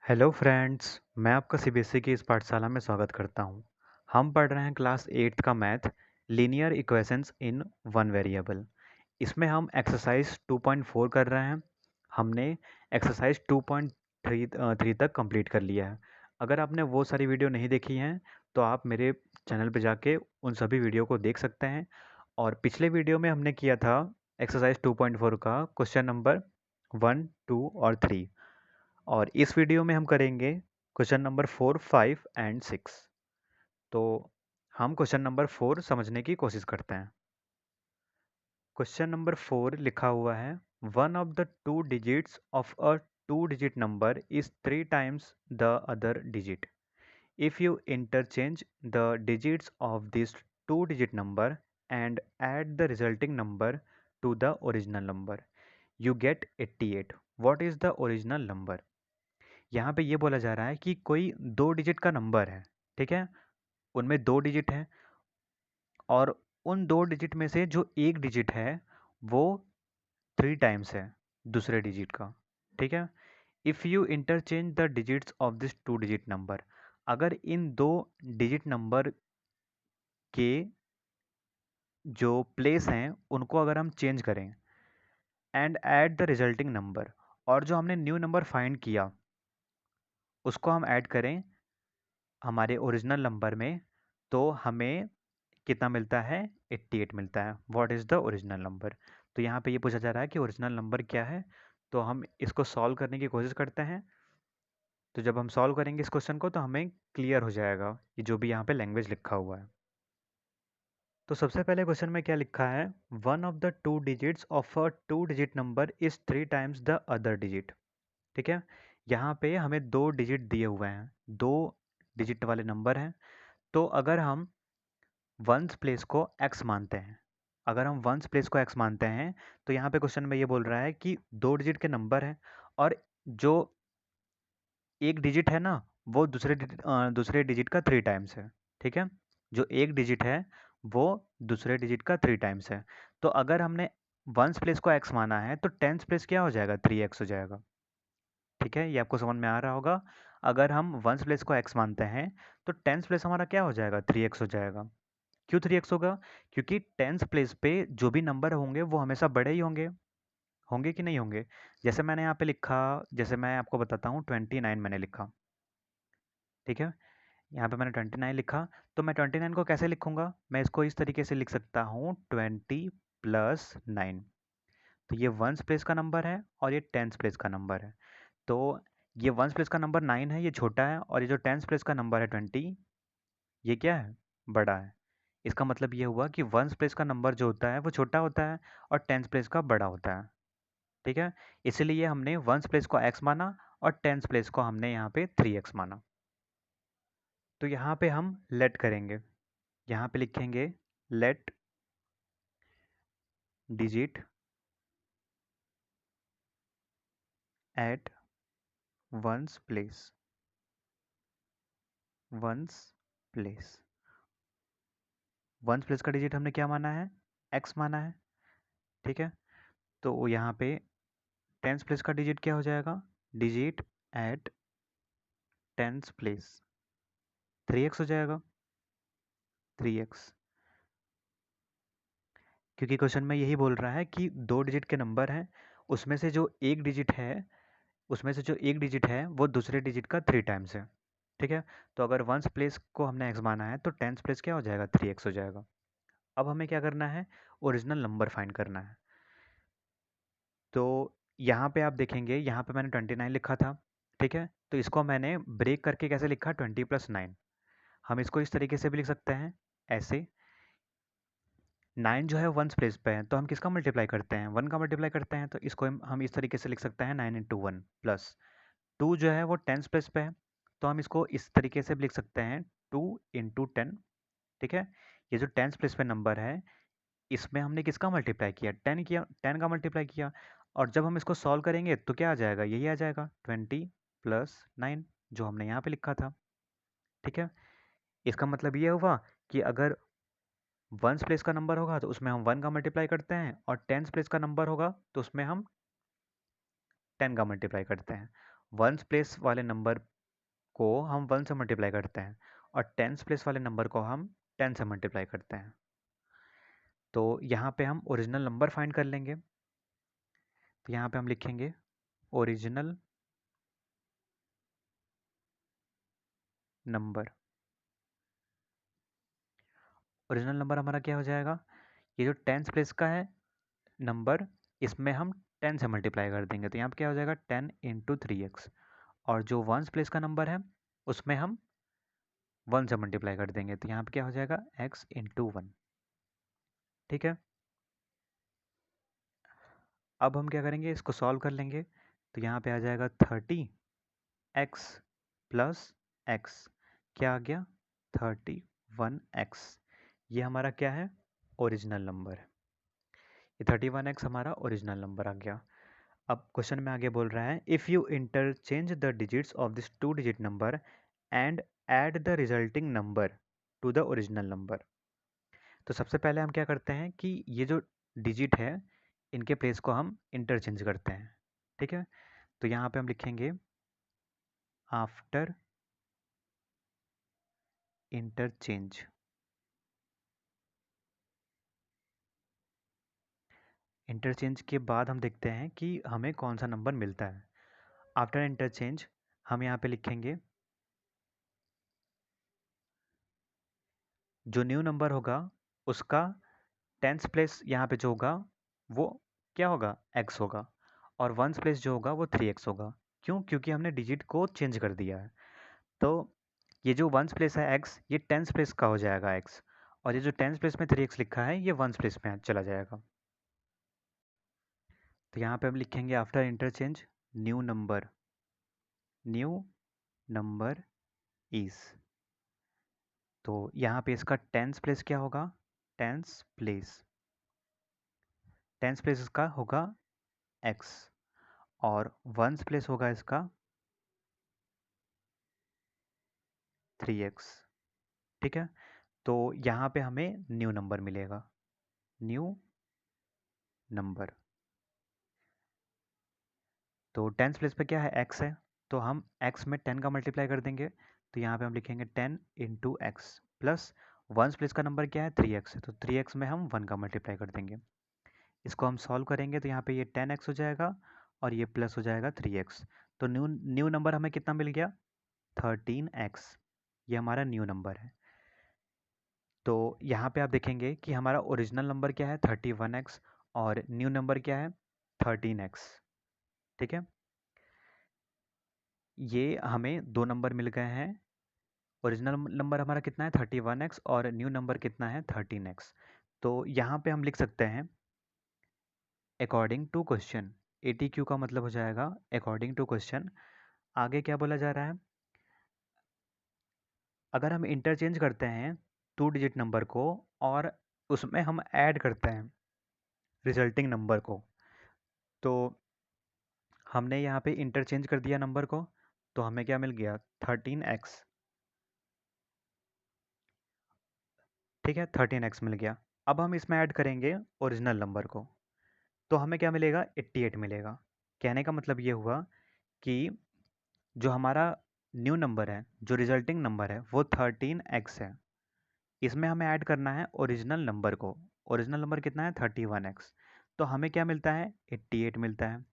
Hello friends, मैं आपका CBSE की इस पाठशाला में स्वागत करता हूं। हम पढ़ रहे हैं क्लास 8th का math linear equations in one variable. इसमें हम एक्सरसाइज 2.4 कर रहे हैं। हमने एक्सरसाइज 2.3 तक कंप्लीट कर लिया है। अगर आपने वो सारी वीडियो नहीं देखी हैं तो आप मेरे चैनल पे जाके उन सभी वीडियो को देख सकते हैं। और पिछले वीडियो में हमने किया था एक्सरसाइज 2.4 का क्वेश्चन नंबर 1, 2 और 3। और इस वीडियो में हम करेंगे क्वेश्चन नंबर 4, 5 एंड 6। तो हम क्वेश्चन नंबर 4 समझने की कोशिश करते हैं। क्वेश्चन नंबर 4 लिखा हुआ है, one of the two digits of a two digit number is 3 times the other digit. If you interchange the digits of this two digit number and add the resulting number to the original number, you get 88. What is the original number? यहाँ पे ये बोला जा रहा है कि कोई 2 digit का नंबर है, ठीक है? उनमें 2 डिजिट हैं और उन 2 डिजिट में से जो एक डिजिट है वो 3 टाइम्स है दूसरे डिजिट का, ठीक है? If you interchange the digits of this 2 digit number, अगर इन 2 डिजिट नंबर के जो प्लेस हैं उनको अगर हम चेंज करें and add the resulting number, और जो हमने न्यू नंबर फाइंड किया उसको हम ऐड करें हमारे ओरिजिनल नंबर में, तो हमें कितना मिलता है? 88 मिलता है। What is the original number? तो यहाँ पे ये पूछा जा रहा है कि ओरिजिनल नंबर क्या है। तो हम इसको सॉल्व करने की कोशिश करते हैं। तो जब हम सॉल्व करेंगे इस क्वेश्चन को तो हमें क्लियर हो जाएगा कि जो भी यहाँ पे लैंग्वेज लिखा हुआ है। तो सबसे पहले क्वेश्चन में क्या लिखा है? One of the two digits of a two digit number is 3 times the other digit. ठीक है, यहाँ पे हमें 2 डिजिट दिए हुए हैं, 2 डिजिट वाले नंबर हैं। तो अगर हम वंस प्लेस को एक्स मानते हैं, अगर हम वंस प्लेस को एक्स मानते हैं तो यहाँ पे क्वेश्चन में ये बोल रहा है कि 2 डिजिट के नंबर हैं और जो एक डिजिट है ना वो दूसरे डिजिट का 3 टाइम्स है। ठीक है, जो एक डिजिट है वो दूसरे डिजिट का 3 टाइम्स है। तो अगर हमने वंस प्लेस को एक्स माना है तो टेंस प्लेस क्या हो जाएगा? 3x हो जाएगा। ठीक है, ये आपको समझ में आ रहा होगा। अगर हम वंस प्लेस को एक्स मानते हैं तो टेंस प्लेस हमारा क्या हो जाएगा? 3x हो जाएगा। क्यों 3x होगा? क्योंकि टेंस प्लेस पे जो भी नंबर होंगे वो हमेशा बड़े ही होंगे। होंगे कि नहीं होंगे? जैसे मैंने यहाँ पे लिखा, जैसे मैं आपको बताता हूँ 29 मैंने लिखा। ठीक है, यहाँ पे मैंने 29 लिखा। तो मैं 29 को कैसे लिखूंगा? मैं इसको इस तरीके से लिख सकता हूँ 20 प्लस 9। तो ये वंस प्लेस का नंबर है और ये टेंस प्लेस का नंबर है। तो ये वंस प्लेस का नंबर 9 है, ये छोटा है, और ये जो टेंस प्लेस का नंबर है 20, ये क्या है? बड़ा है। इसका मतलब ये हुआ कि वंस प्लेस का नंबर जो होता है वो छोटा होता है और टेंस प्लेस का बड़ा होता है। ठीक है, इसलिए हमने वंस प्लेस को एक्स माना और टेंस प्लेस को हमने यहाँ पे 3x माना। तो यहाँ पे हम लेट करेंगे, यहाँ पे लिखेंगे let digit at ones place, ones place. Ones place का डिजिट हमने क्या माना है? एक्स माना है। ठीक है, तो यहाँ पे टेंस प्लेस का डिजिट क्या हो जाएगा? Digit eight tens place 3x हो जाएगा। 3x, क्योंकि क्वेश्चन में यही बोल रहा है कि 2 डिजिट के नंबर हैं, उसमें से जो एक डिजिट है उसमें से जो एक डिजिट है वो दूसरे डिजिट का 3 टाइम्स है। ठीक है, तो अगर वंस प्लेस को हमने एक्स माना है तो टेंस प्लेस क्या हो जाएगा? 3x हो जाएगा। अब हमें क्या करना है? ओरिजिनल नंबर फाइंड करना है। तो यहाँ पे आप देखेंगे, यहाँ पे मैंने 29 लिखा था। ठीक है, तो इसको मैंने ब्रेक करके कैसे लिखा? 20 प्लस 9। हम इसको इस तरीके से भी लिख सकते हैं, ऐसे। 9 जो है वंस प्लेस पे है तो हम किसका मल्टीप्लाई करते हैं? 1 का मल्टीप्लाई करते हैं। तो इसको हम इस तरीके से लिख सकते हैं 9 इंटू 1 प्लस 2 जो है वो टेंस प्लेस पे है तो हम इसको इस तरीके से भी लिख सकते हैं 2 इंटू 10। ठीक है, ये जो टेंस प्लेस पे नंबर है इसमें हमने किसका मल्टीप्लाई किया? 10 किया, 10 का मल्टीप्लाई किया। और जब हम इसको सॉल्व करेंगे तो क्या आ जाएगा? यही आ जाएगा 20 प्लस 9 जो हमने यहाँ पे लिखा था। ठीक है, इसका मतलब ये हुआ कि अगर वंस प्लेस का नंबर होगा तो उसमें हम 1 का मल्टीप्लाई करते हैं और टेंस प्लेस का नंबर होगा तो उसमें हम 10 का मल्टीप्लाई करते हैं। वंस प्लेस वाले नंबर को हम 1 से मल्टीप्लाई करते हैं और टेंस प्लेस वाले नंबर को हम 10 से मल्टीप्लाई करते हैं। तो यहाँ पे हम ओरिजिनल नंबर फाइंड कर लेंगे। तो यहाँ पे हम लिखेंगे ओरिजिनल नंबर। ओरिजिनल नंबर हमारा क्या हो जाएगा, ये जो टेंस प्लेस का है नंबर, इसमें हम 10 से मल्टीप्लाई कर देंगे। तो यहाँ पे क्या हो जाएगा 10 इंटू 3x। और जो वंस प्लेस का नंबर है उसमें हम 1 से मल्टीप्लाई कर देंगे। तो यहाँ पे क्या हो जाएगा x इंटू 1। ठीक है, अब हम क्या करेंगे, इसको सॉल्व कर लेंगे। तो यहाँ पे आ जाएगा 30x प्लस x, क्या आ गया 31x। ये हमारा क्या है, ओरिजिनल नंबर। ये 31x हमारा ओरिजिनल नंबर आ गया। अब क्वेश्चन में आगे बोल रहा है if you interchange the digits of this 2 digit number and add the resulting number two the original number. तो सबसे पहले हम क्या करते हैं कि ये जो डिजिट है इनके प्लेस को हम इंटरचेंज करते हैं। ठीक है, तो यहाँ पे हम लिखेंगे आफ्टर इंटरचेंज। इंटरचेंज के बाद हम देखते हैं कि हमें कौन सा नंबर मिलता है। आफ्टर इंटरचेंज हम यहाँ पे लिखेंगे जो न्यू नंबर होगा उसका टेंस प्लेस यहाँ पे जो होगा वो क्या होगा, x होगा। और वंस प्लेस जो होगा वो 3x होगा। क्यों, क्योंकि हमने डिजिट को चेंज कर दिया है। तो ये जो वंस प्लेस है x, ये टेंस प्लेस का हो जाएगा x। और ये जो टेंस प्लेस में 3x लिखा है ये वंस प्लेस में चला जाएगा। तो यहाँ पे हम लिखेंगे after interchange new number, new number is. तो यहाँ पे इसका टेंस प्लेस क्या होगा, टेंस प्लेस, टेंस प्लेस इसका होगा x। और वंस प्लेस होगा इसका 3x। ठीक है, तो यहाँ पे हमें न्यू नंबर मिलेगा, न्यू नंबर। तो टेंस प्लेस पे क्या है, x है। तो हम x में 10 का मल्टीप्लाई कर देंगे। तो यहाँ पे हम लिखेंगे 10 into x plus once place का नंबर क्या है 3x है। तो 3x में हम 1 का मल्टीप्लाई कर देंगे। इसको हम सॉल्व करेंगे तो यहाँ पे ये 10x हो जाएगा और ये प्लस हो जाएगा 3x। तो न्यू न्यू नंबर हमें कितना मिल गया, 13x। ये हमारा न्यू नंबर है। तो यहाँ पे आप देखेंगे कि हमारा ओरिजिनल नंबर क्या है 31x और न्यू नंबर क्या है 13x। ठीक है, ये हमें दो नंबर मिल गए हैं। ओरिजिनल नंबर हमारा कितना है 31x और न्यू नंबर कितना है 13x। तो यहाँ पे हम लिख सकते हैं अकॉर्डिंग टू क्वेश्चन। ATQ का मतलब हो जाएगा अकॉर्डिंग टू क्वेश्चन। आगे क्या बोला जा रहा है, अगर हम इंटरचेंज करते हैं 2 डिजिट नंबर को और उसमें हम ऐड करते हैं रिजल्टिंग नंबर को, तो हमने यहाँ पे इंटरचेंज कर दिया नंबर को, तो हमें क्या मिल गया 13x। ठीक है, 13x मिल गया। अब हम इसमें ऐड करेंगे ओरिजिनल नंबर को, तो हमें क्या मिलेगा 88 मिलेगा। कहने का मतलब ये हुआ कि जो हमारा न्यू नंबर है, जो रिजल्टिंग नंबर है वो 13x है। इसमें हमें ऐड करना है ओरिजिनल नंबर को। ओरिजिनल नंबर कितना है 31x। तो हमें क्या मिलता है 88 मिलता है।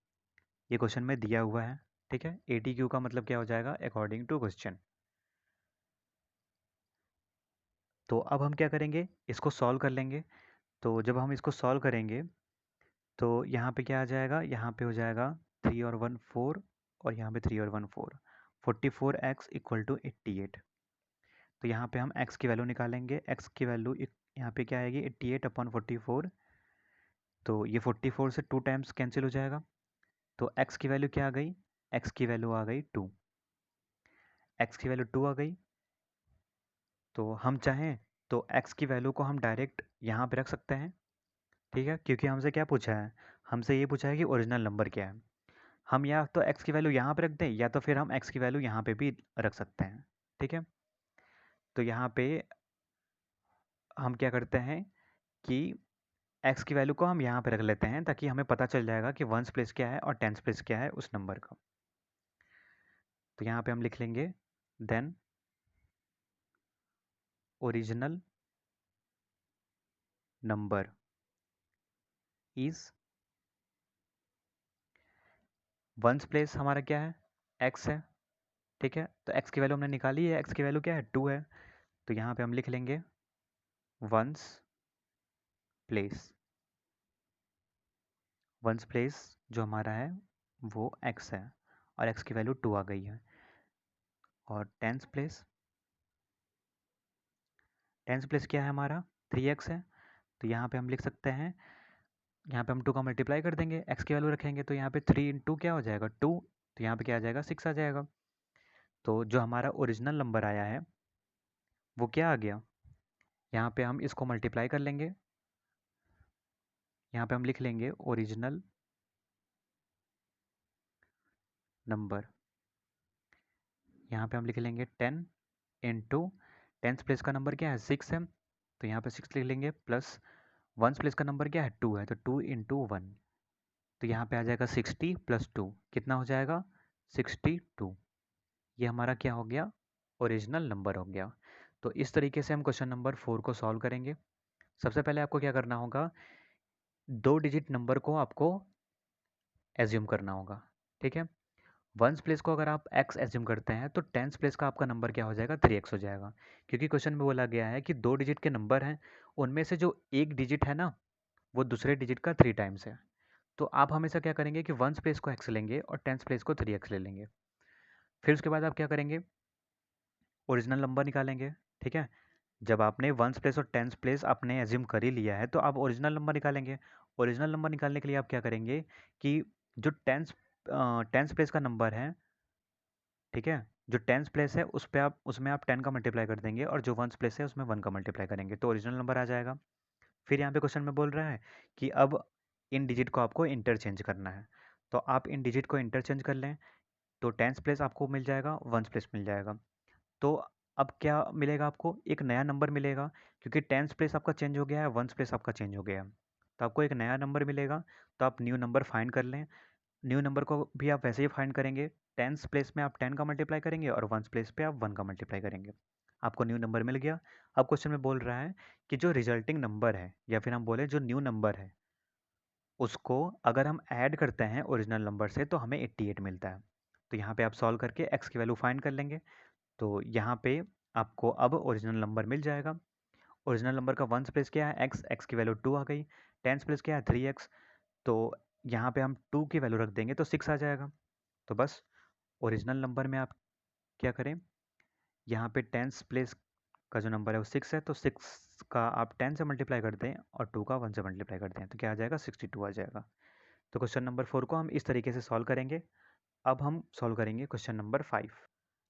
ये क्वेश्चन में दिया हुआ है। ठीक है, ATQ का मतलब क्या हो जाएगा अकॉर्डिंग टू क्वेश्चन। तो अब हम क्या करेंगे, इसको सॉल्व कर लेंगे। तो जब हम इसको सॉल्व करेंगे तो यहाँ पे क्या आ जाएगा, यहाँ पे हो जाएगा 3 और 1 4 और यहाँ पे 3 और 1 4, 44x इक्वल टू 88। तो यहाँ पे हम x की वैल्यू निकालेंगे। x की वैल्यू यहाँ पे क्या आएगी 88 अपॉन 44। तो ये 44 से 2 टाइम्स कैंसिल हो जाएगा। तो x की वैल्यू क्या आ गई, x की वैल्यू आ गई 2। x की वैल्यू 2 आ गई। तो हम चाहें तो x की वैल्यू को हम डायरेक्ट यहाँ पे रख सकते हैं। ठीक है, क्योंकि हमसे क्या पूछा है, हमसे ये पूछा है कि ओरिजिनल नंबर क्या है। हम या तो x की वैल्यू यहाँ पे रख दें या तो फिर हम x की वैल्यू यहाँ पे भी रख सकते हैं। ठीक है, तो यहाँ पे हम क्या करते हैं कि x की वैल्यू को हम यहाँ पे रख लेते हैं ताकि हमें पता चल जाएगा कि वंस प्लेस क्या है और टेंस प्लेस क्या है उस नंबर का। तो यहाँ पे हम लिख लेंगे then original number is ones place हमारा क्या है, एक्स है। ठीक है, तो एक्स की वैल्यू हमने निकाली है, एक्स की वैल्यू क्या है, 2 है। तो यहाँ पे हम लिख लेंगे वंस प्लेस। वंस प्लेस जो हमारा है वो एक्स है और एक्स की वैल्यू 2 आ गई है। और टेंस प्लेस, टेंस प्लेस क्या है हमारा, 3x है। तो यहाँ पे हम लिख सकते हैं, यहाँ पे हम 2 का मल्टीप्लाई कर देंगे, x की वैल्यू रखेंगे, तो यहाँ पे 3 इंटू क्या हो जाएगा, 2। तो यहाँ पे क्या आ जाएगा, 6 आ जाएगा। तो जो हमारा ओरिजिनल नंबर आया है वो क्या आ गया, यहाँ पे हम इसको मल्टीप्लाई कर लेंगे। यहाँ पे हम लिख लेंगे ओरिजिनल नंबर, यहाँ पे हम लिख लेंगे 10 इंटू टेंथ प्लेस का नंबर क्या है, 6 है। तो यहाँ पे 6 लिख लेंगे, प्लस वंस प्लेस का नंबर क्या है, 2 है, तो 2 इंटू 1। तो यहाँ पे आ जाएगा 60 प्लस 2, कितना हो जाएगा, 62। ये हमारा क्या हो गया, ओरिजिनल नंबर हो गया। तो इस तरीके से हम क्वेश्चन नंबर 4 को सॉल्व करेंगे। सबसे पहले आपको क्या करना होगा, 2 डिजिट नंबर को आपको एज्यूम करना होगा। ठीक है, वंस प्लेस को अगर आप एक्स एज्यूम करते हैं तो टेंस प्लेस का आपका नंबर क्या हो जाएगा, 3x हो जाएगा। क्योंकि क्वेश्चन में बोला गया है कि 2 डिजिट के नंबर हैं, उनमें से जो एक डिजिट है ना वो दूसरे डिजिट का 3 टाइम्स है। तो आप हमेशा क्या करेंगे कि वंस प्लेस को एक्स लेंगे और टेंस प्लेस को 3x ले लेंगे। फिर उसके बाद आप क्या करेंगे, ओरिजिनल नंबर निकालेंगे। ठीक है, जब आपने वंस प्लेस और टेंस प्लेस आपने एज्यूम कर ही लिया है तो आप ओरिजिनल नंबर निकालेंगे। ओरिजिनल नंबर निकालने के लिए आप क्या करेंगे कि जो टेंस टेंस प्लेस का नंबर है, ठीक है, जो टेंस प्लेस है उस पे आप उसमें आप 10 का मल्टीप्लाई कर देंगे और जो वंस प्लेस है उसमें 1 का मल्टीप्लाई करेंगे, तो ओरिजिनल नंबर आ जाएगा। फिर यहाँ पे क्वेश्चन में बोल रहा है कि अब इन डिजिट को आपको इंटरचेंज करना है। तो आप इन डिजिट को इंटरचेंज कर लें, तो टेंस प्लेस आपको मिल जाएगा, वंस प्लेस मिल जाएगा। तो अब क्या मिलेगा आपको, एक नया नंबर मिलेगा, क्योंकि टेंस प्लेस आपका चेंज हो गया है, वंस प्लेस आपका चेंज हो गया है। तो आपको एक नया नंबर मिलेगा। तो आप न्यू नंबर फाइंड कर लें। न्यू नंबर को भी आप वैसे ही फाइंड करेंगे, टेंस प्लेस में आप 10 का मल्टीप्लाई करेंगे और वंस प्लेस पे आप 1 का मल्टीप्लाई करेंगे। आपको न्यू नंबर मिल गया। अब क्वेश्चन में बोल रहा है कि जो रिजल्टिंग नंबर है, या फिर हम बोले जो न्यू नंबर है, उसको अगर हम ऐड करते हैं ओरिजिनल नंबर से तो हमें 88 मिलता है। तो यहाँ पे आप सॉल्व करके एक्स की वैल्यू फाइंड कर लेंगे। तो यहाँ पे आपको अब ओरिजिनल नंबर मिल जाएगा। ओरिजिनल नंबर का वंस प्लेस क्या है, एक्स, एक्स की वैल्यू 2 आ गई। टेंस प्लेस क्या है, 3x। तो यहाँ पे हम 2 की वैल्यू रख देंगे तो 6 आ जाएगा। तो बस ओरिजिनल नंबर में आप क्या करें, यहाँ पे टेंस प्लेस का जो नंबर है वो 6 है, तो 6 का आप 10 से मल्टीप्लाई कर दें और 2 का 1 से मल्टीप्लाई कर दें, तो क्या आ जाएगा, 62 आ जाएगा। तो क्वेश्चन नंबर 4 को हम इस तरीके से सॉल्व करेंगे। अब हम सॉल्व करेंगे क्वेश्चन नंबर 5।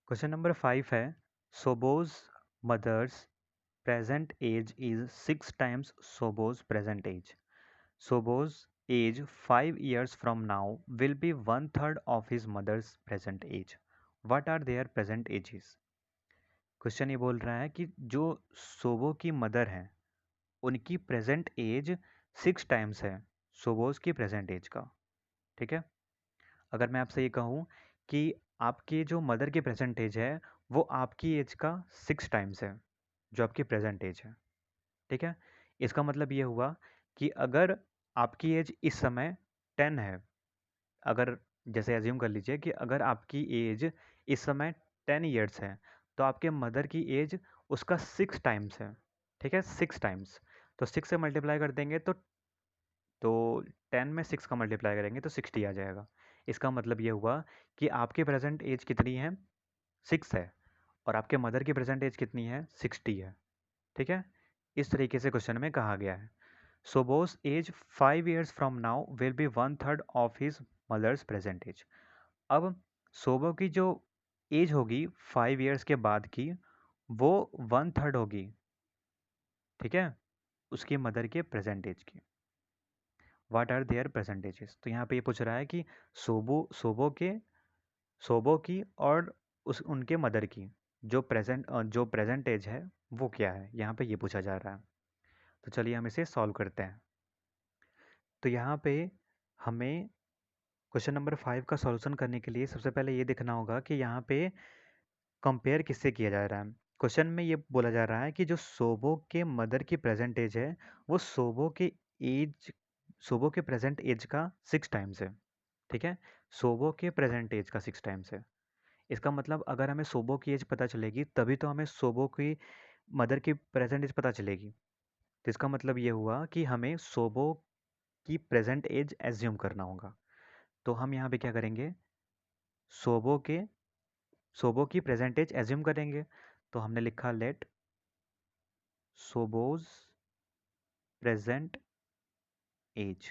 क्वेश्चन नंबर 5 है, सोबोज mother's present age is 6 times Sobo's present age. Sobo's age 5 years from now will be one third of his mother's present age. What are their present ages? Question ये बोल रहा है कि जो सोबो की mother हैं उनकी प्रेजेंट एज 6 टाइम्स है सोबोज की प्रेजेंट एज का। ठीक है, अगर मैं आपसे ये कहूँ कि आपकी जो मदर की प्रेजेंट एज है वो आपकी एज का 6 टाइम्स है जो आपकी प्रेजेंट एज है। ठीक है, इसका मतलब ये हुआ कि अगर आपकी एज इस समय 10 है, अगर जैसे एज्यूम कर लीजिए कि अगर आपकी एज इस समय 10 ईयर्स है तो आपके मदर की एज उसका 6 टाइम्स है। ठीक है, 6 टाइम्स। तो 6 से मल्टीप्लाई कर देंगे तो 10 में 6 का मल्टीप्लाई करेंगे तो 60 आ जाएगा। इसका मतलब ये हुआ कि आपकी प्रेजेंट एज कितनी है, 6 है, और आपके मदर की प्रेजेंट एज कितनी है, 60 है। ठीक है, इस तरीके से क्वेश्चन में कहा गया है। सोबोस as 5 years from now will be one third of his mother's present age. अब सोबो की जो एज होगी 5 years के बाद की वो 1/3 होगी, ठीक है, उसकी मदर के प्रेजेंट एज की। What are their present ages, तो यहाँ पे ये पूछ रहा है कि सोबो की और उस उनके मदर की जो प्रेजेंट एज है वो क्या है, यहाँ पे ये पूछा जा रहा है। तो चलिए हम इसे सॉल्व करते हैं। तो यहाँ पे हमें क्वेश्चन नंबर 5 का सॉल्यूशन करने के लिए सबसे पहले ये देखना होगा कि यहाँ पे कंपेयर किससे किया जा रहा है। क्वेश्चन में ये बोला जा रहा है कि जो सोबो के मदर की प्रेजेंट एज है वो सोबो के प्रेजेंट एज का 6 टाइम्स है। ठीक है, सोबो के प्रेजेंट एज का 6 टाइम्स है। इसका मतलब अगर हमें सोबो की एज पता चलेगी तभी तो हमें सोबो की मदर की प्रेजेंट एज पता चलेगी। तो इसका मतलब ये हुआ कि हमें सोबो की प्रेजेंट एज एज्यूम करना होगा। तो हम यहाँ पे क्या करेंगे, सोबो के सोबो की प्रेजेंट एज एज्यूम करेंगे। तो हमने लिखा let Shobo's present age,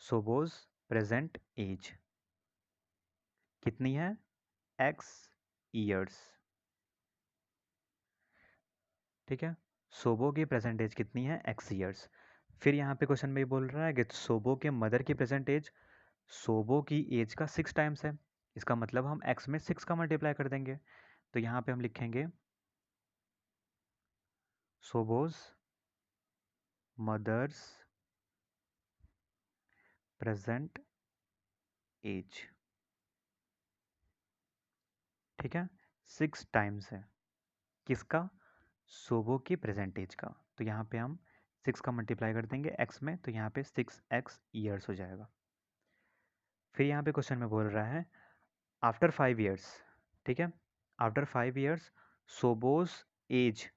Shobo's present age कितनी है, एक्स ईयर्स। ठीक है, सोबो की प्रेजेंट एज कितनी है, एक्स ईयर्स। फिर यहाँ पे क्वेश्चन में ये बोल रहा है कि सोबो के मदर की प्रेजेंट एज सोबो की एज का 6 टाइम्स है। इसका मतलब हम एक्स में 6 का मल्टीप्लाई कर देंगे। तो यहाँ पे हम लिखेंगे सोबोज मदर्स प्रेजेंट एज। ठीक है, 6 टाइम्स है किसका, सोबो की प्रेजेंट एज का। तो यहाँ पे हम 6 का मल्टीप्लाई कर देंगे एक्स में, तो यहाँ पे 6x ईयर्स हो जाएगा। फिर यहाँ पे क्वेश्चन में बोल रहा है आफ्टर 5 ईयर्स। ठीक है, after 5 years Shobo's age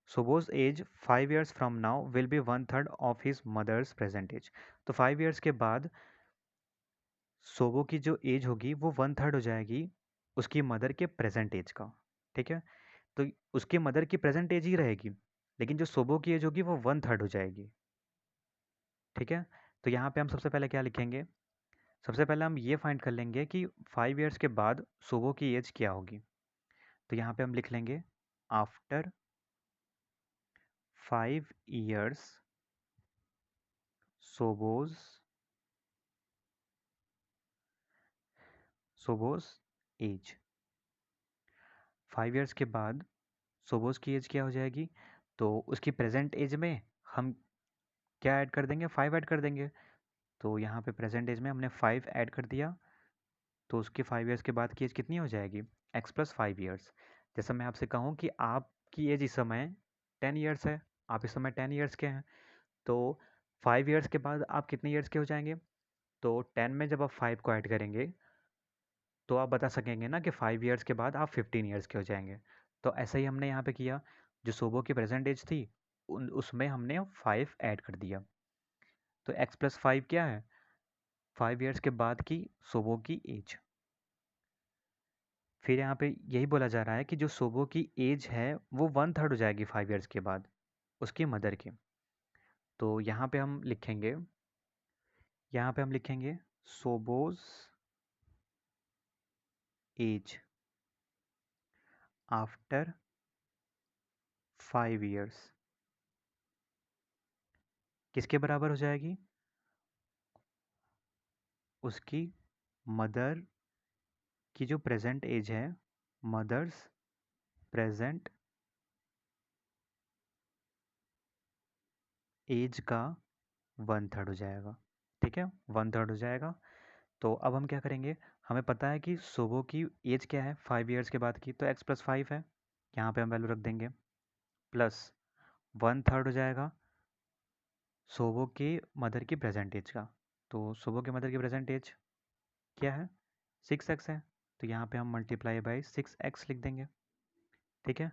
Shobo's age 5 years from now will be 1/3 of his mother's present age. तो 5 ईयर्स के बाद सोबो की जो एज होगी वो 1/3 हो जाएगी उसकी मदर के प्रेजेंट एज का। ठीक है, तो उसकी मदर की प्रेजेंट एज ही रहेगी, लेकिन जो सोबो की एज होगी वो 1/3 हो जाएगी। ठीक है, तो यहाँ पे हम सबसे पहले क्या लिखेंगे, सबसे पहले हम ये फाइंड कर लेंगे कि 5 ईयर्स के बाद सोबो की एज क्या होगी। तो यहाँ पे हम लिख लेंगे आफ्टर 5 ईयर्स सोबोज सोबोज एज। 5 ईयर्स के बाद सोबोज की एज क्या हो जाएगी, तो उसकी प्रेजेंट एज में हम क्या ऐड कर देंगे, 5 ऐड कर देंगे। तो यहाँ पे प्रेजेंट एज में हमने 5 ऐड कर दिया, तो उसके 5 ईयर्स के बाद की एज कितनी हो जाएगी, x+5 ईयर्स। जैसा मैं आपसे कहूँ कि आपकी एज इस समय 10 ईयर्स है, आप इस समय 10 ईयर्स के हैं, तो 5 ईयर्स के बाद आप कितने ईयर्स के हो जाएंगे। तो 10 में जब आप 5 को ऐड करेंगे तो आप बता सकेंगे ना कि 5 ईयर्स के बाद आप 15 ईयर्स के हो जाएंगे। तो ऐसा ही हमने यहाँ पे किया, जो सोबो की प्रेजेंट एज थी उसमें हमने 5 ऐड कर दिया। तो x+5 क्या है, 5 ईयर्स के बाद की सोबो की एज। फिर यहाँ पे यही बोला जा रहा है कि जो सोबो की एज है वो 1/3 हो जाएगी 5 ईयर्स के बाद उसकी मदर के। तो यहाँ पे हम लिखेंगे सोबोज एज आफ्टर 5 ईयर्स किसके बराबर हो जाएगी, उसकी मदर की जो प्रेजेंट एज है, मदर्स प्रेजेंट एज का 1/3 हो जाएगा। ठीक है, 1/3 हो जाएगा। तो अब हम क्या करेंगे, हमें पता है कि सोबो की एज क्या है 5 ईयर्स के बाद की, तो x+5 है, यहाँ पे हम वैल्यू रख देंगे, प्लस 1/3 हो जाएगा सोबो के मदर की प्रेजेंट एज का। तो सोबो के मदर की प्रेजेंट एज क्या है, 6x है, तो यहाँ पे हम मल्टीप्लाई बाई 6x लिख देंगे। ठीक है,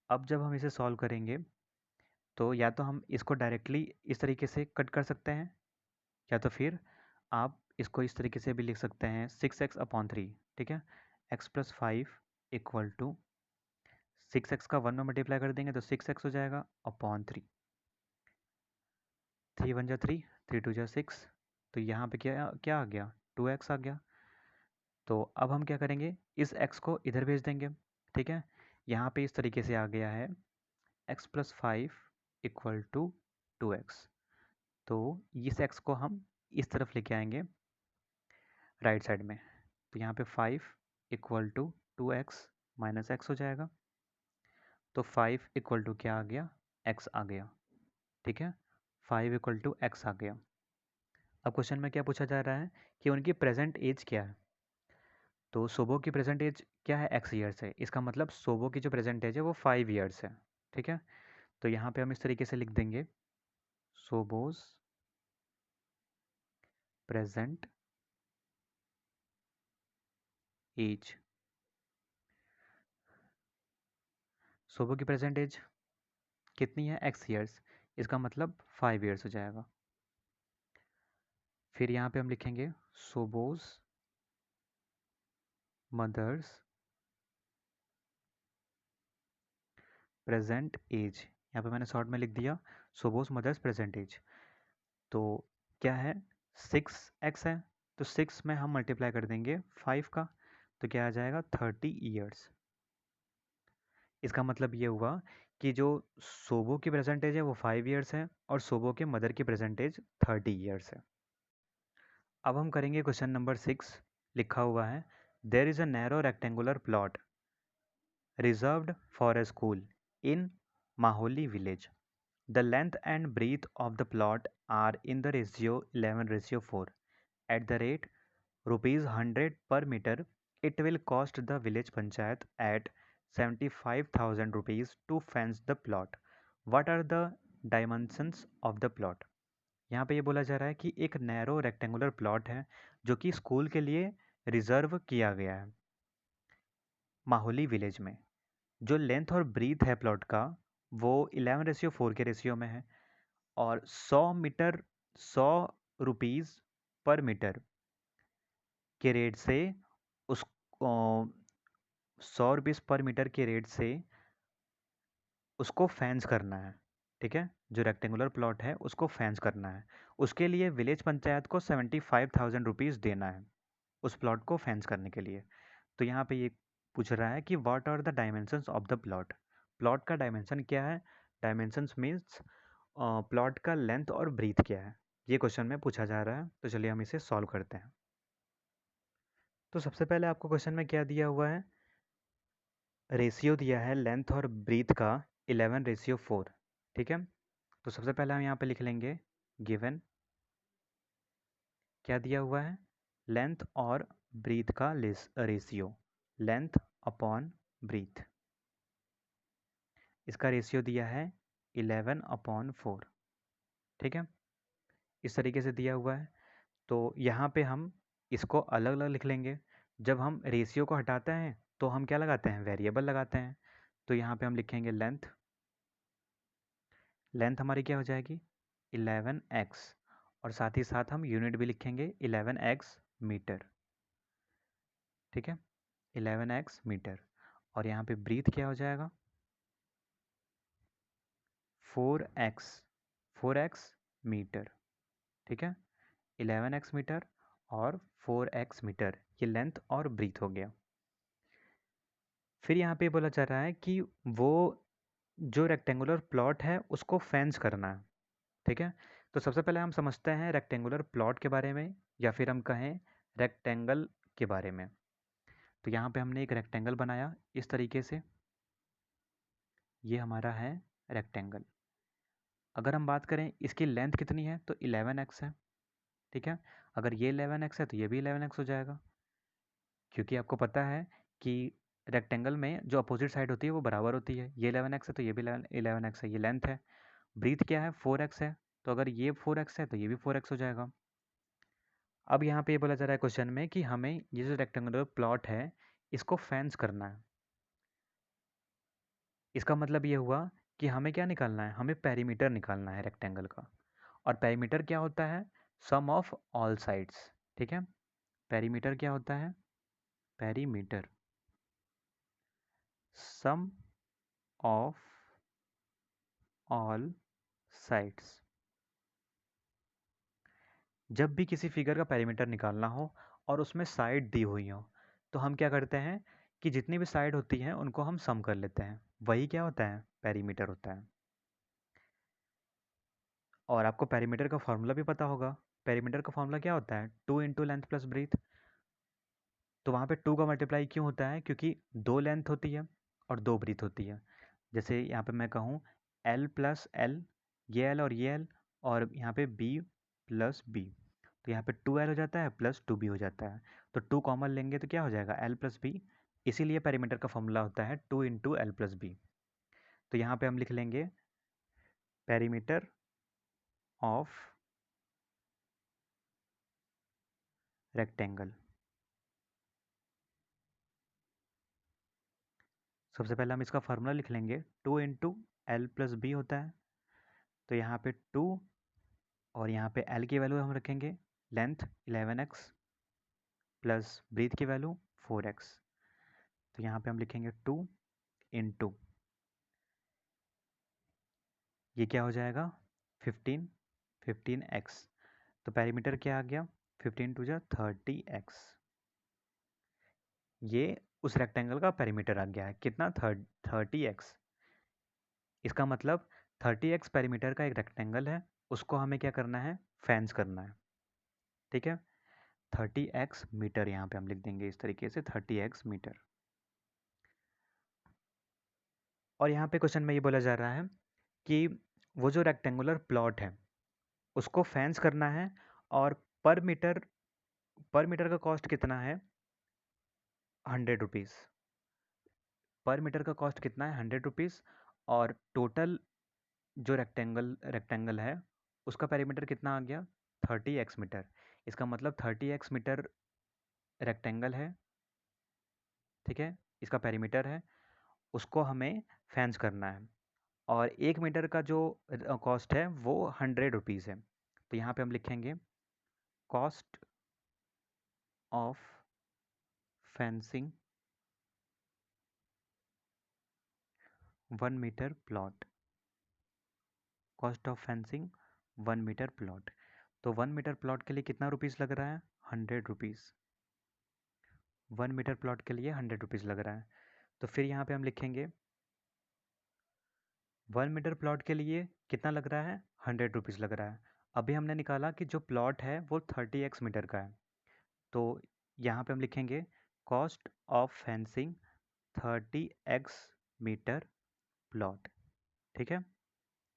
अब जब हम इसे सॉल्व करेंगे तो या तो हम इसको डायरेक्टली इस तरीके से कट कर सकते हैं, या तो फिर आप इसको इस तरीके से भी लिख सकते हैं 6x/3। ठीक है, x+5 इक्वल टू 6x का 1 में मल्टीप्लाई कर देंगे तो 6x हो जाएगा अपॉन 3। 3 1 जा 3, 3 2 जा 6, तो यहाँ पे क्या क्या आ गया, 2x आ गया। तो अब हम क्या करेंगे, इस x को इधर भेज देंगे। ठीक है, यहाँ पे इस तरीके से आ गया है x+5 इक्वल टू 2x। तो इस x को हम इस तरफ लेके आएंगे राइट साइड में, तो यहाँ पे 5 equal to 2x minus x हो जाएगा। तो 5 इक्वल टू क्या आ गया, x आ गया। ठीक है, 5 इक्वल टू एक्स आ गया। अब क्वेश्चन में क्या पूछा जा रहा है कि उनकी प्रेजेंट एज क्या है। तो सोबो की प्रेजेंट एज क्या है, एक्स ईयर्स है। इसका मतलब सोबो की जो प्रेजेंट एज है वो 5 ईयर्स है। ठीक है, तो यहाँ पे हम इस तरीके से लिख देंगे, सोबोज प्रेजेंट एज। सोबो की प्रेजेंट एज कितनी है, एक्स ईयर्स। इसका मतलब 5 ईयर्स हो जाएगा। फिर यहाँ पे हम लिखेंगे सोबोज मदर्स प्रेजेंट एज। यहाँ पे मैंने शॉर्ट में लिख दिया सोबोज मदर्स प्रेजेंट एज। तो क्या है, 6x है, तो 6 में हम मल्टीप्लाई कर देंगे 5 का, तो क्या आ जाएगा 30 ईयर्स। इसका मतलब ये हुआ कि जो सोबो की प्रेजेंटेज है वो 5 ईयर्स है और सोबो के मदर की प्रेजेंटेज 30 ईयर्स है। अब हम करेंगे क्वेश्चन नंबर 6। लिखा हुआ है, there is a narrow rectangular plot reserved for a school in Mahauli village. The length and breadth of the plot are in the ratio 11:4. At the rate rupees 100 per meter, it will cost the village panchayat at 75,000 rupees to fence the plot. What are the dimensions of the plot? यहाँ पे ये बोला जा रहा है कि एक narrow rectangular plot है जो कि स्कूल के लिए रिजर्व किया गया है माहौली विलेज में। जो लेंथ और ब्रीथ है प्लॉट का वो 11:4 के रेशियो में है और 100 रुपीज़ पर मीटर के रेट से उस 100 रुपीज़ पर मीटर के रेट से उसको फेंस करना है। ठीक है, जो रेक्टेंगुलर प्लॉट है उसको फेंस करना है। उसके लिए विलेज पंचायत को 75,000 रुपीज़ देना है उस प्लॉट को फेंस करने के लिए। तो यहाँ पे ये पूछ रहा है कि what are the dimensions of the plot. Plot का डायमेंशन क्या है, डायमेंशंस मीन्स प्लॉट का लेंथ और ब्रीथ क्या है, ये क्वेश्चन में पूछा जा रहा है। तो चलिए हम इसे सॉल्व करते हैं। तो सबसे पहले आपको क्वेश्चन में क्या दिया हुआ है, रेशियो दिया है लेंथ और ब्रीथ का 11:4। ठीक है, तो सबसे पहले हम यहाँ पे लिख लेंगे गिवन क्या दिया हुआ है, लेंथ और ब्रीथ का रेशियो, लेंथ अपॉन ब्रीथ। इसका रेशियो दिया है 11/4। ठीक है, इस तरीके से दिया हुआ है। तो यहाँ पे हम इसको अलग अलग लिख लेंगे। जब हम रेशियो को हटाते हैं तो हम क्या लगाते हैं, वेरिएबल लगाते हैं। तो यहाँ पे हम लिखेंगे लेंथ, लेंथ हमारी क्या हो जाएगी 11x, और साथ ही साथ हम यूनिट भी लिखेंगे 11x मीटर। ठीक है, 11x मीटर। और यहाँ पे ब्रीथ क्या हो जाएगा 4x, 4x मीटर। ठीक है, 11x मीटर और 4x मीटर, ये लेंथ और ब्रीथ हो गया। फिर यहाँ पे बोला जा रहा है कि वो जो रेक्टेंगुलर प्लॉट है उसको फेंस करना है। ठीक है, तो सबसे पहले हम समझते हैं रेक्टेंगुलर प्लॉट के बारे में, या फिर हम कहें रेक्टेंगल के बारे में। तो यहाँ पे हमने एक रेक्टेंगल बनाया इस तरीके से, ये हमारा है रेक्टेंगल। अगर हम बात करें इसकी लेंथ कितनी है तो 11x है। ठीक है, अगर ये 11x है तो ये भी 11x हो जाएगा, क्योंकि आपको पता है कि रेक्टेंगल में जो अपोजिट साइड होती है वो बराबर होती है। ये 11x है तो ये भी 11x है, ये लेंथ है। ब्रीथ क्या है 4x है, तो अगर ये 4x है तो ये भी 4x हो जाएगा। अब यहाँ पे ये बोला जा रहा है क्वेश्चन में कि हमें ये जो रेक्टेंगुलर प्लॉट है इसको फेंस करना है। इसका मतलब ये हुआ कि हमें क्या निकालना है, हमें पेरीमीटर निकालना है रेक्टेंगल का। और पेरीमीटर क्या होता है, सम ऑफ ऑल साइड्स। ठीक है, पेरीमीटर क्या होता है, perimeter sum of all sides. जब भी किसी फिगर का पेरीमीटर निकालना हो और उसमें साइड दी हुई हो तो हम क्या करते हैं कि जितनी भी साइड होती हैं उनको हम सम कर लेते हैं, वही क्या होता है, पेरीमीटर होता है। और आपको पेरीमीटर का फॉर्मूला भी पता होगा। पेरीमीटर का फॉर्मूला क्या होता है, 2 इंटू लेंथ प्लस ब्रीथ। तो वहाँ पे 2 का मल्टीप्लाई क्यों होता है, क्योंकि 2 लेंथ होती है और 2 ब्रीथ होती है। जैसे यहाँ पे मैं कहूँ L प्लस L, ये L और ये L, और यहाँ पे b प्लस बी, तो यहाँ पे 2l हो जाता है प्लस 2b हो जाता है, तो 2 कॉमन लेंगे तो क्या हो जाएगा l प्लस बी, इसीलिए पेरीमीटर का फॉर्मूला होता है 2 इंटू एल प्लस बी। तो यहाँ पे हम लिख लेंगे पेरीमीटर ऑफ रेक्टेंगल। सबसे पहले हम इसका फार्मूला लिख लेंगे, 2 इंटू एल प्लस बी होता है, तो यहाँ पे 2 और यहाँ पे एल की वैल्यू हम रखेंगे लेंथ 11x प्लस ब्रीथ की वैल्यू 4x, तो यहाँ पे हम लिखेंगे 2 इंटू, ये क्या हो जाएगा 15, 15x, तो पेरीमीटर क्या आ गया 15 टू जा 30x, ये उस रेक्टेंगल का पेरीमीटर आ गया है कितना 30x। इसका मतलब 30x पेरीमीटर का एक रेक्टेंगल है, उसको हमें क्या करना है फेंस करना है, ठीक है। 30x मीटर यहाँ पे हम लिख देंगे इस तरीके से 30x मीटर। और यहाँ पे क्वेश्चन में ये बोला जा रहा है कि वो जो रेक्टेंगुलर प्लॉट है उसको फेंस करना है, और पर मीटर का कॉस्ट कितना है 100 रुपीज़, पर मीटर का कॉस्ट कितना है 100 रुपीज़, और टोटल जो रेक्टेंगल है उसका पेरीमीटर कितना आ गया 30x मीटर। इसका मतलब 30x मीटर रेक्टेंगल है, ठीक है, इसका पेरीमीटर है, उसको हमें फेंस करना है, और 1 मीटर का जो कॉस्ट है वो 100 रुपीज़ है। तो यहाँ पे हम लिखेंगे cost of fencing 1 metre plot, cost of fencing 1 metre plot. तो 1 मीटर प्लॉट के लिए कितना रुपीज़ लग रहा है 100 रुपीज़, 1 मीटर प्लॉट के लिए 100 रुपीज़ लग रहा है। तो फिर यहाँ पे हम लिखेंगे 1 मीटर प्लॉट के लिए कितना लग रहा है 100 रुपीज़ लग रहा है। अभी हमने निकाला कि जो प्लॉट है वो 30x मीटर का है, तो यहाँ पे हम लिखेंगे cost of fencing 30x metre plot, ठीक है।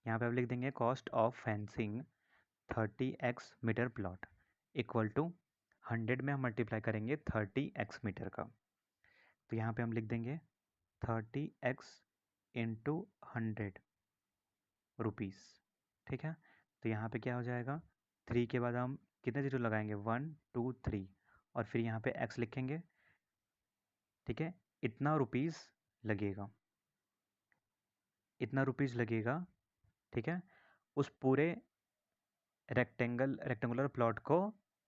यहाँ पे हम लिख देंगे cost of fencing 30x metre plot equal to 100 में हम मल्टीप्लाई करेंगे 30x मीटर का, तो यहाँ पे हम लिख देंगे 30x इंटू 100 रुपीज़, ठीक है। तो यहाँ पे क्या हो जाएगा 3 के बाद हम कितने जीरो लगाएंगे 1 2 3, और फिर यहाँ पे x लिखेंगे, ठीक है, इतना रुपीज़ लगेगा, इतना रुपीज़ लगेगा, ठीक है, उस पूरे रेक्टेंगुलर प्लॉट को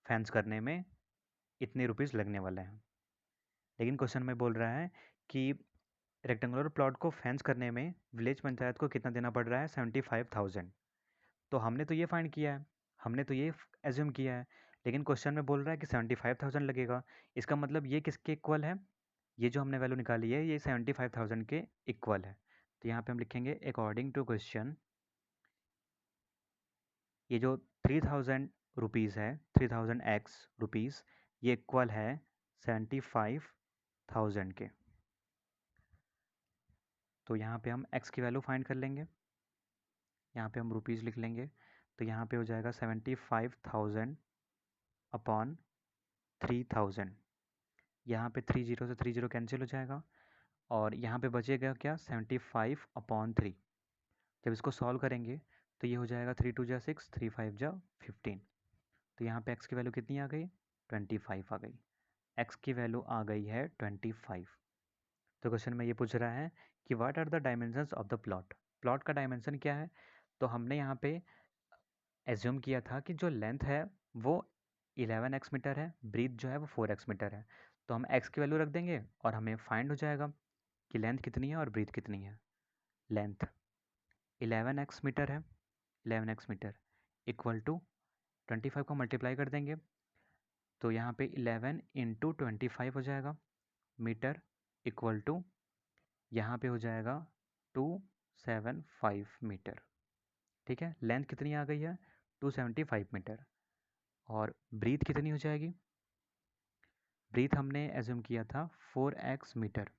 फेंस करने में इतने रुपीज़ लगने वाले हैं। लेकिन क्वेश्चन में बोल रहा है कि रेक्टेंगुलर प्लॉट को फेंस करने में विलेज पंचायत को कितना देना पड़ रहा है 75,000। तो हमने तो ये फाइंड किया है, हमने तो ये एज्यूम किया है, लेकिन क्वेश्चन में बोल रहा है कि 75,000 लगेगा। इसका मतलब ये किसके इक्वल है, ये जो हमने वैल्यू निकाली है ये 75,000 के इक्वल है। तो यहाँ पे हम लिखेंगे अकॉर्डिंग टू क्वेश्चन, ये जो 3,000 रुपीज़ है 3000x रुपीज़, ये इक्वल है 75,000 के। तो यहाँ पे हम x की वैल्यू फाइंड कर लेंगे, यहाँ पे हम रुपीज़ लिख लेंगे, तो यहाँ पे हो जाएगा 75,000 अपॉन 3,000, यहाँ पे 30 से 30 कैंसिल हो जाएगा, और यहाँ पे बचेगा क्या 75/3। जब इसको सॉल्व करेंगे तो ये हो जाएगा 3 2 जा 6, 3 5 जा 15, तो यहाँ पे x की वैल्यू कितनी आ गई 25 आ गई, x की वैल्यू आ गई है 25। तो क्वेश्चन में ये पूछ रहा है कि what are the dimensions of the plot, plot का डायमेंशन क्या है। तो हमने यहाँ पे एज्यूम किया था कि जो लेंथ है वो 11x मीटर है, ब्रीथ जो है वो 4x मीटर है, तो हम x की वैल्यू रख देंगे और हमें फाइंड हो जाएगा कि लेंथ कितनी है और ब्रीथ कितनी है। लेंथ 11x मीटर है, 11x मीटर इक्वल टू 25 को मल्टीप्लाई कर देंगे, तो यहाँ पे 11 इंटू 25 हो जाएगा मीटर इक्वल टू, यहाँ पे हो जाएगा 275 मीटर, ठीक है। लेंथ कितनी आ गई है 275 मीटर, और ब्रीथ कितनी हो जाएगी, ब्रीथ हमने एज्यूम किया था 4x मीटर,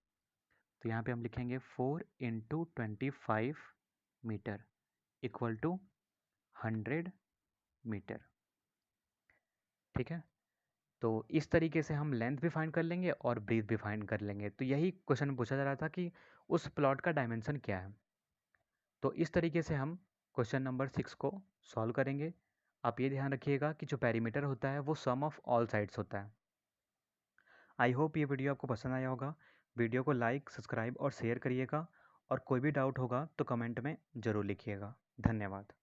तो यहाँ पे हम लिखेंगे 4 into 25 metre equal to 100 metre. ठीक है, तो इस तरीके से हम लेंथ भी फाइंड कर लेंगे और ब्रीथ भी फाइंड कर लेंगे। तो यही क्वेश्चन पूछा जा रहा था कि उस प्लॉट का डायमेंशन क्या है। तो इस तरीके से हम क्वेश्चन नंबर 6 को सॉल्व करेंगे। आप ये ध्यान रखिएगा कि जो पेरीमीटर होता है वो सम ऑफ ऑल साइड्स होता है। आई होप ये वीडियो आपको पसंद आया होगा। वीडियो को लाइक, सब्सक्राइब और शेयर करिएगा, और कोई भी डाउट होगा तो कमेंट में ज़रूर लिखिएगा। धन्यवाद।